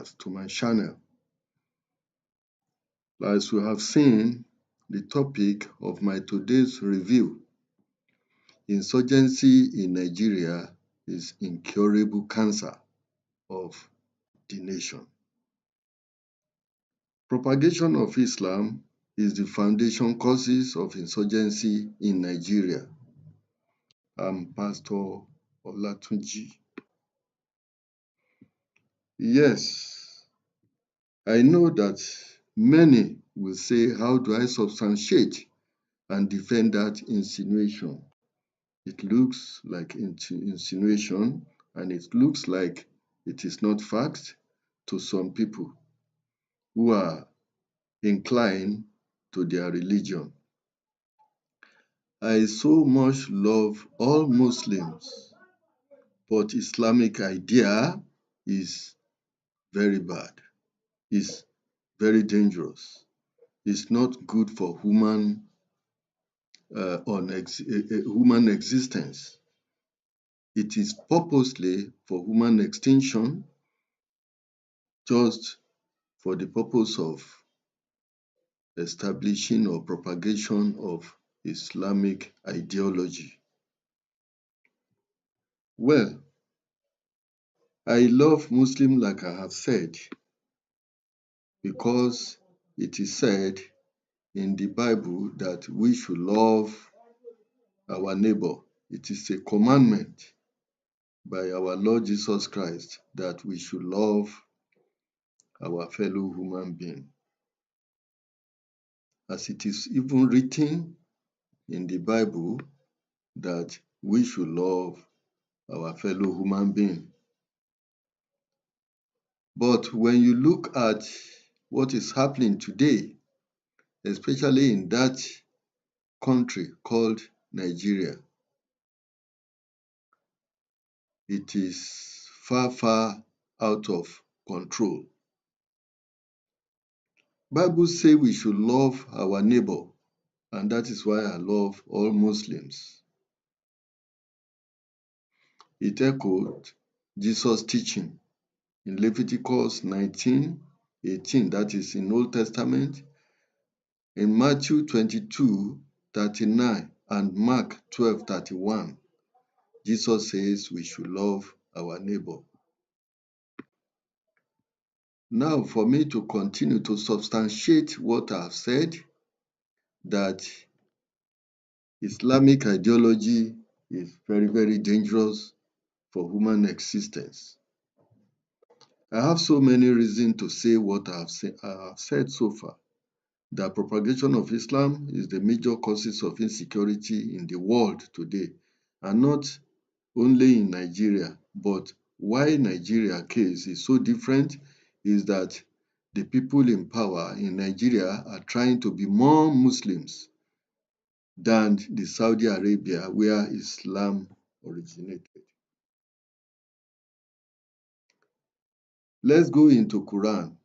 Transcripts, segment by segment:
podcast, to my channel. As you have seen, the topic of my today's review, Insurgency in Nigeria is incurable cancer of the nation. Propagation of Islam is the foundation causes of insurgency in Nigeria. I'm Pastor Olatunji. Yes, I know that many will say, how do I substantiate and defend that insinuation? It looks like insinuation, and it looks like it is not fact to some people who are inclined to their religion. I so much love all Muslims, but Islamic idea is very bad, is very dangerous. It's not good for human existence. It is purposely for human extinction, just for the purpose of establishing or propagation of Islamic ideology. Well, I love Muslims, like I have said, because it is said in the Bible that we should love our neighbor. It is a commandment by our Lord Jesus Christ that we should love our fellow human being. As it is even written in the Bible that we should love our fellow human being. But when you look at what is happening today, especially in that country called Nigeria, it is far, far out of control. Bible says we should love our neighbor, and that is why I love all Muslims. It echoed Jesus' teaching in Leviticus 19:18, that is in Old Testament, in Matthew 22:39, and Mark 12:31. Jesus says we should love our neighbor. Now, for me to continue to substantiate what I have said, that Islamic ideology is very, very dangerous for human existence. I have so many reasons to say what I have said so far. The propagation of Islam is the major causes of insecurity in the world today, and not only in Nigeria. But why Nigeria case is so different is that the people in power in Nigeria are trying to be more Muslims than the Saudi Arabia where Islam originated. Let's go into Quran.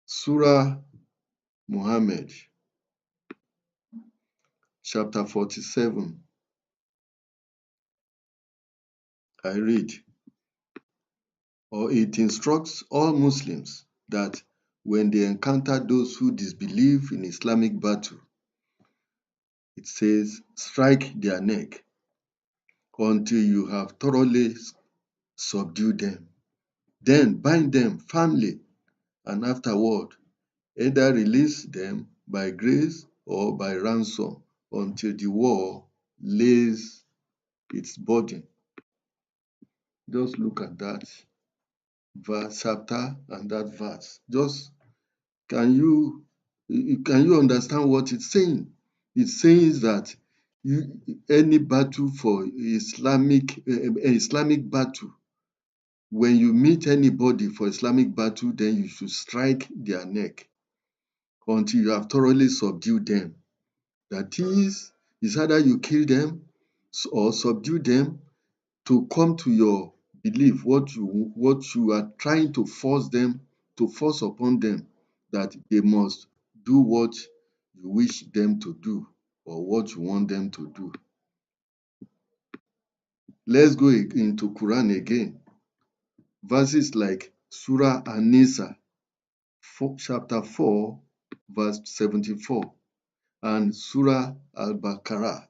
Surah Muhammad, chapter 47. I read, or it instructs all Muslims that when they encounter those who disbelieve in Islamic battle, it says, strike their neck until you have thoroughly subdued them. Then bind them firmly, and afterward, either release them by grace or by ransom until the war lays its burden. Just look at that verse, chapter, and that verse. Just can you understand what it's saying? It says that any battle for Islamic battle, when you meet anybody for Islamic battle, then you should strike their neck until you have thoroughly subdued them. That is either you kill them or subdue them to come to your belief, what you are trying to force upon them, that they must do what you wish them to do or what you want them to do. Let's go into Quran again. verses like Surah An-Nisa, chapter 4, verse 74, and Surah Al-Baqarah,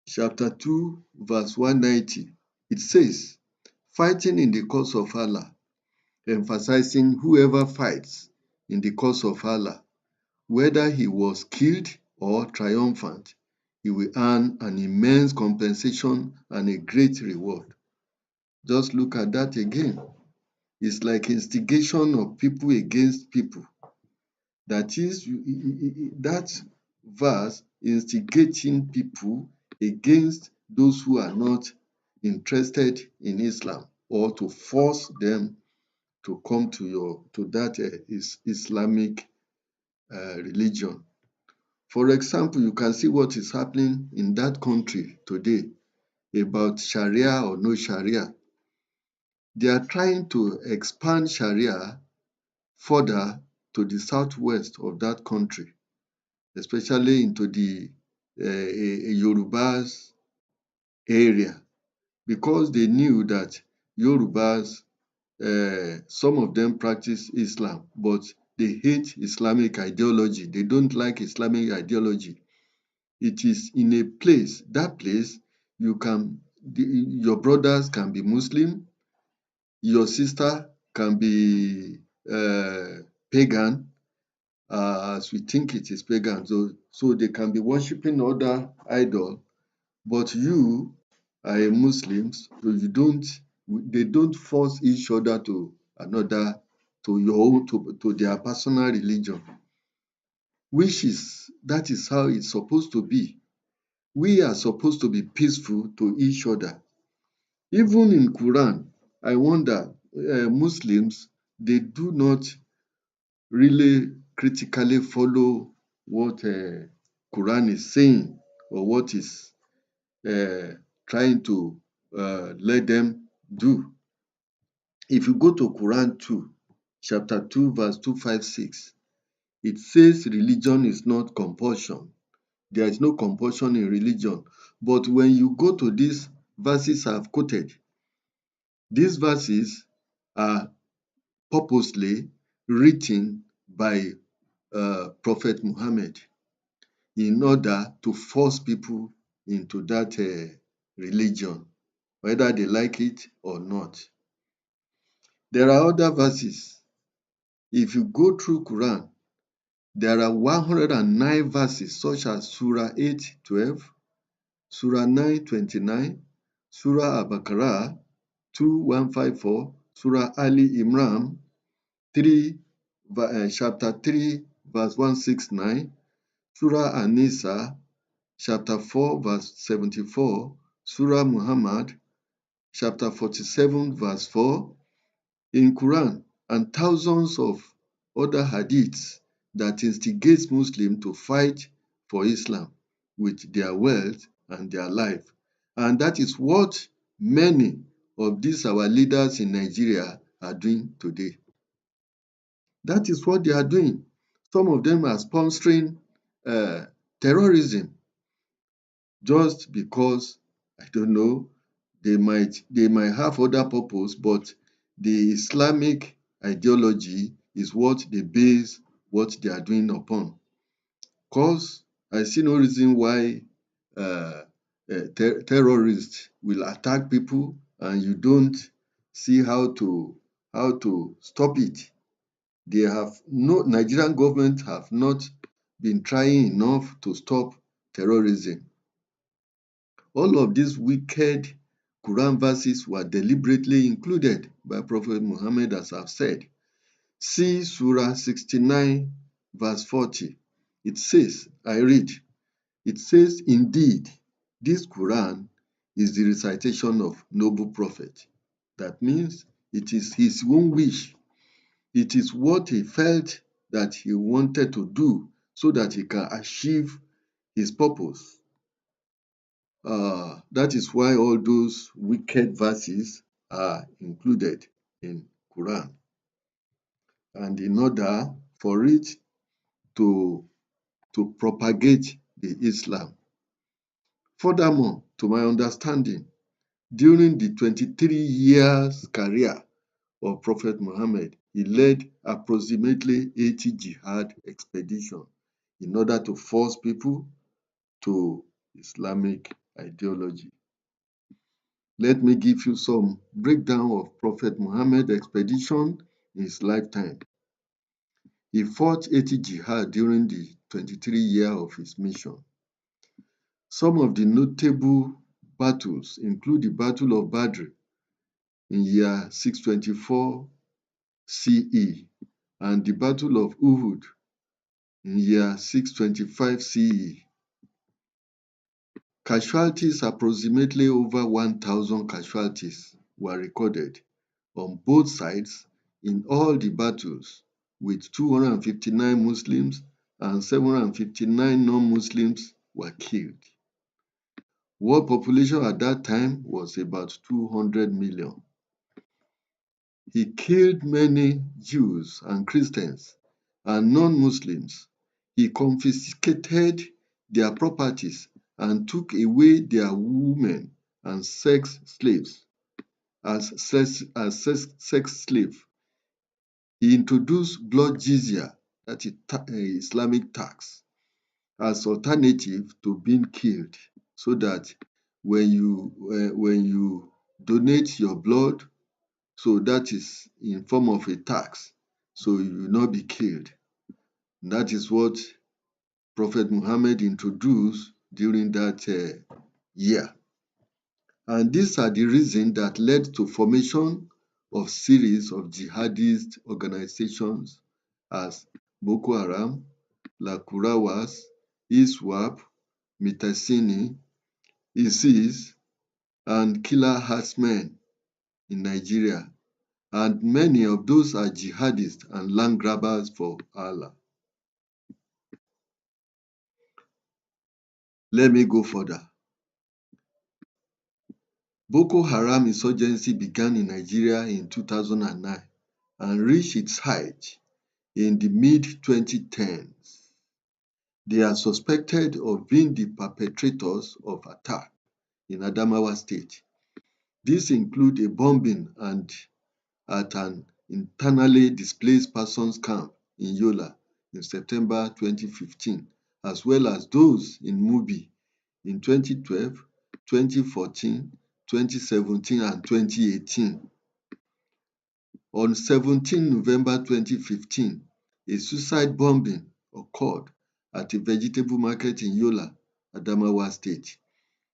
chapter 2, verse 190. It says, fighting in the cause of Allah, emphasizing whoever fights in the cause of Allah, whether he was killed or triumphant, he will earn an immense compensation and a great reward. Just look at that again. It's like instigation of people against people. That is, that verse instigating people against those who are not interested in Islam, or to force them to come to that Islamic religion. For example, you can see what is happening in that country today about Sharia or no Sharia. They are trying to expand Sharia further to the southwest of that country, especially into the Yorubas area, because they knew that Yorubas, some of them practice Islam, but they hate Islamic ideology. They don't like Islamic ideology. It is in a place, that place, your brothers can be Muslim, your sister can be pagan, as we think it is pagan. So they can be worshipping other idol, but you are a Muslim, so they don't force each other to another, to their personal religion, that is how it's supposed to be. We are supposed to be peaceful to each other. Even in Quran, I wonder, Muslims, they do not really critically follow what Quran is saying, or what is trying to let them do. If you go to Quran 2, chapter 2, verse 256, it says religion is not compulsion. There is no compulsion in religion. But when you go to these verses I've quoted, these verses are purposely written by Prophet Muhammad in order to force people into that religion, whether they like it or not. There are other verses. If you go through Quran, there are 109 verses, such as Surah 8:12, Surah 9:29, Surah Al-Baqarah 2:154, Surah Ali Imran chapter 3, verse 169, Surah An-Nisa chapter 4, verse 74, Surah Muhammad chapter 47, verse 4 in Quran, and thousands of other hadiths that instigates Muslims to fight for Islam with their wealth and their life. And that is what many of these our leaders in Nigeria are doing today. That is what they are doing. Some of them are sponsoring terrorism just because, I don't know, they might have other purpose, but the Islamic ideology is what they base what they are doing upon. Because I see no reason why terrorists will attack people and you don't see how to stop it. Nigerian government have not been trying enough to stop terrorism. All of these wicked Quran verses were deliberately included by Prophet Muhammad, as I've said. See Surah 69, verse 40. It says, I read, it says, indeed, this Quran is the recitation of noble prophet. That means it is his own wish. It is what he felt that he wanted to do so that he can achieve his purpose. That is why all those wicked verses are included in Quran. And in order for it to propagate the Islam. Furthermore, to my understanding, During the 23 years career of Prophet Muhammad, he led approximately 80 jihad expeditions in order to force people to Islamic ideology. Let me give you some breakdown of Prophet Muhammad expedition in his lifetime. He fought 80 jihad during the 23 years of his mission. Some of the notable battles include the Battle of Badr in year 624 CE and the Battle of Uhud in year 625 CE. Casualties, approximately over 1,000 casualties, were recorded on both sides in all the battles, with 259 Muslims and 759 non-Muslims were killed. World population at that time was about 200 million. He killed many Jews and Christians and non-Muslims. He confiscated their properties and took away their women and sex slaves as sex slaves. He introduced blood jizya, that is Islamic tax, as alternative to being killed, so that when you donate your blood, so that is in form of a tax, so you will not be killed. And that is what Prophet Muhammad introduced during that year. And these are the reasons that led to formation of series of jihadist organizations as Boko Haram, Lakurawas, ISWAP, Mitasini, ISIS, and Killer Herdsmen in Nigeria. And many of those are jihadists and land grabbers for Allah. Let me go further. Boko Haram insurgency began in Nigeria in 2009 and reached its height in the mid-2010s. They are suspected of being the perpetrators of attack in Adamawa State. This includes a bombing at an internally displaced persons camp in Yola in September 2015, as well as those in Mubi in 2012, 2014, 2017, and 2018. On 17 November 2015, a suicide bombing occurred at a vegetable market in Yola, Adamawa State,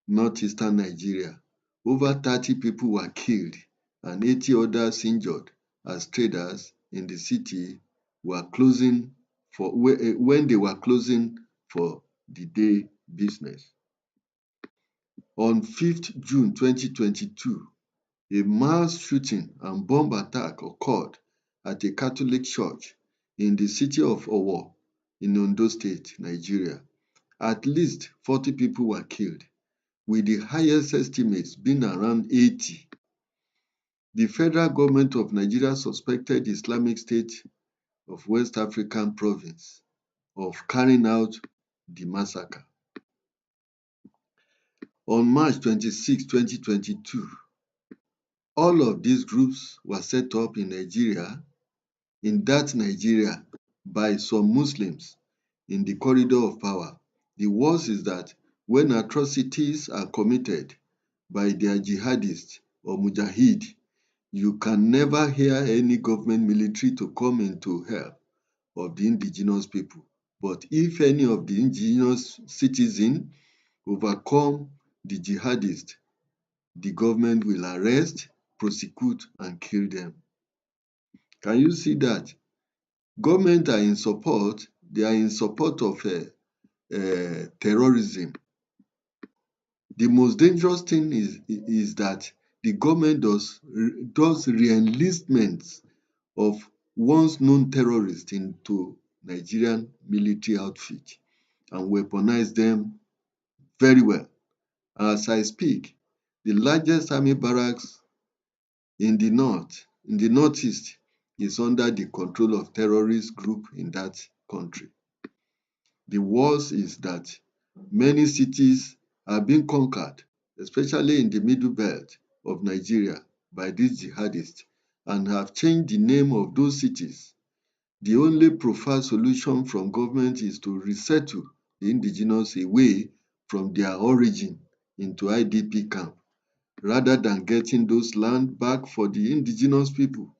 northeastern Nigeria. Over 30 people were killed and 80 others injured as traders in the city were closing when they were closing for the day business. On 5th June 2022, a mass shooting and bomb attack occurred at a Catholic church in the city of Owo in Ondo State, Nigeria. At least 40 people were killed, with the highest estimates being around 80. The federal government of Nigeria suspected the Islamic State of West African province of carrying out the massacre. On March 26, 2022, all of these groups were set up in Nigeria, by some Muslims in the corridor of power. The worst is that when atrocities are committed by their jihadists or mujahid, you can never hear any government military to come into help of the indigenous people. But if any of the indigenous citizens overcome the jihadists, the government will arrest, prosecute, and kill them. Can you see that? Government are in support, they are in support of terrorism. The most dangerous thing is that the government does re-enlistment of once known terrorists into Nigerian military outfit and weaponize them very well. As I speak, the largest army barracks in the northeast, is under the control of terrorist group in that country. The worst is that many cities are being conquered, especially in the Middle Belt of Nigeria by these jihadists and have changed the name of those cities. The only preferred solution from government is to resettle the indigenous away from their origin into IDP camp, rather than getting those land back for the indigenous people.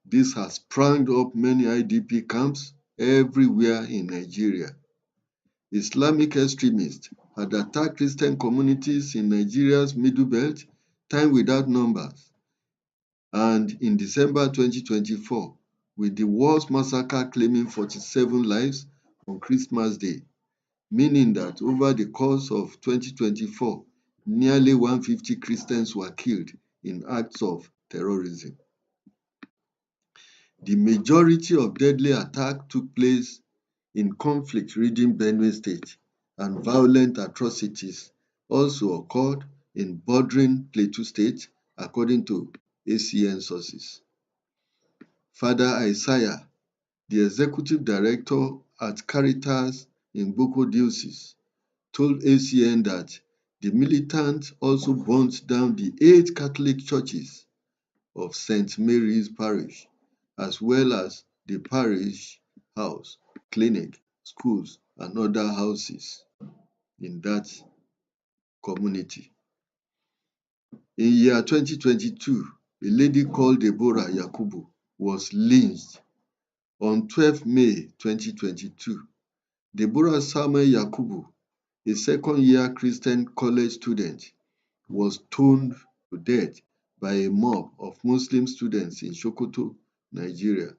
This has sprung up many IDP camps everywhere in Nigeria. Islamic extremists had attacked Christian communities in Nigeria's Middle Belt time without numbers. And in December 2024, with the worst massacre claiming 47 lives on Christmas Day, meaning that over the course of 2024, nearly 150 Christians were killed in acts of terrorism. The majority of deadly attacks took place in conflict-ridden Benue State, and violent atrocities also occurred in bordering Plateau State, according to ACN sources. Father Isaiah, the executive director at Caritas in Boko Diocese, told ACN that the militants also burnt down the 8 Catholic churches of St. Mary's Parish, as well as the parish house, clinic, schools, and other houses in that community. In year 2022, a lady called Deborah Yakubu was lynched. On 12 May 2022, Deborah Samuel Yakubu, a second-year Christian college student, was stoned to death by a mob of Muslim students in Sokoto, Nigeria,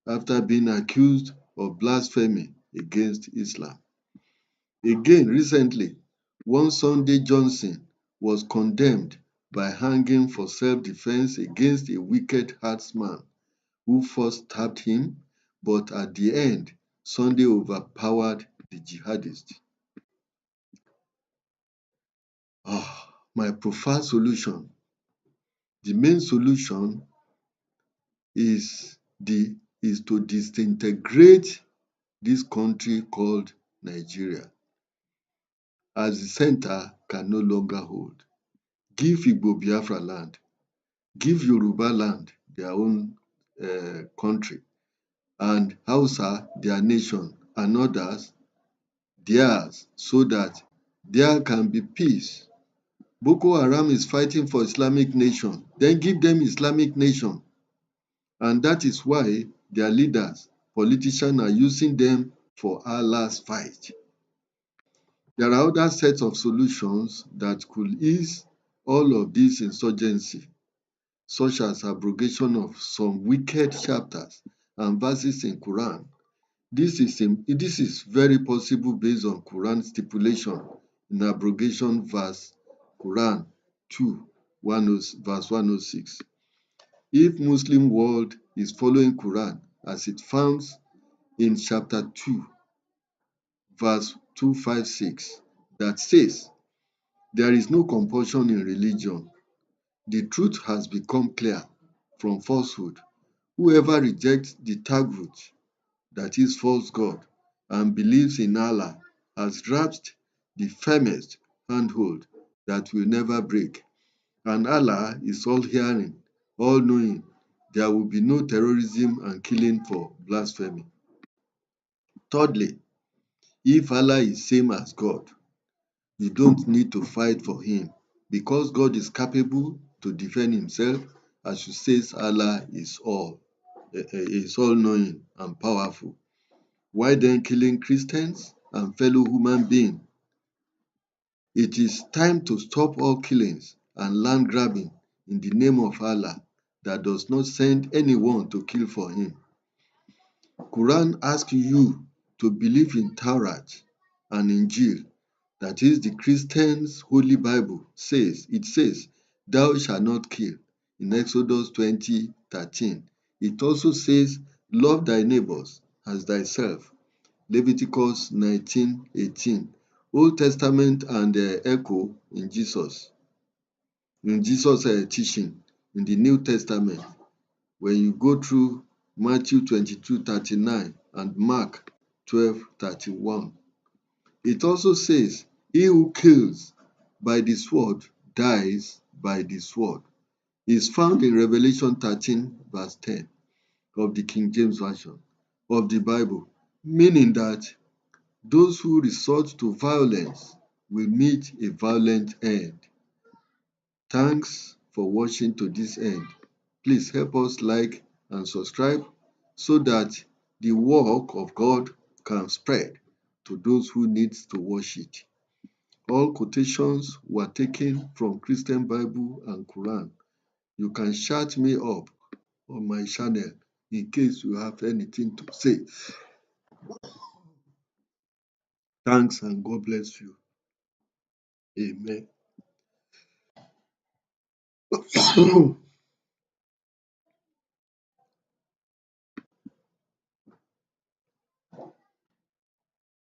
after being accused of blasphemy against Islam. Again, recently, one Sunday Johnson was condemned by hanging for self-defense against a wicked herdsman who first stabbed him, but at the end, Sunday overpowered the jihadist. My preferred solution. The main solution is to disintegrate this country called Nigeria, as the center can no longer hold. Give Igbo Biafra land, give Yoruba land their own country, and Hausa their nation, and others theirs, so that there can be peace. Boko Haram is fighting for Islamic nation, then give them Islamic nation. And that is why their leaders, politicians, are using them for Allah's fight. There are other sets of solutions that could ease all of this insurgency, such as abrogation of some wicked chapters and verses in Quran. This is very possible based on Quran stipulation in abrogation verse Quran 2, verse 106. If Muslim world is following Quran as it found in chapter 2, verse 256, that says, there is no compulsion in religion. The truth has become clear from falsehood. Whoever rejects the Taghut, that is false God, and believes in Allah, has grasped the firmest handhold that will never break. And Allah is all-hearing, all-knowing. There will be no terrorism and killing for blasphemy. Thirdly, if Allah is same as God, you don't need to fight for him, because God is capable to defend himself, as you says Allah is all-knowing and powerful. Why then killing Christians and fellow human beings? It is time to stop all killings and land grabbing in the name of Allah that does not send anyone to kill for him. Quran asks you to believe in Torah and Injil, that is the Christians' holy Bible. It says, thou shalt not kill in Exodus 20:13. It also says, love thy neighbors as thyself, Leviticus 19:18. Old Testament and echo in Jesus' teaching in the New Testament. When you go through Matthew 22:39 and Mark 12:31. It also says, he who kills by the sword dies by the sword is found in Revelation 13, verse 10 of the King James Version of the Bible, meaning that those who resort to violence will meet a violent end. Thanks for watching to this end. Please help us like and subscribe so that the work of God can spread to those who need to watch it. All quotations were taken from Christian Bible and Quran. You can chat me up on my channel in case you have anything to say. Thanks and God bless you. Amen.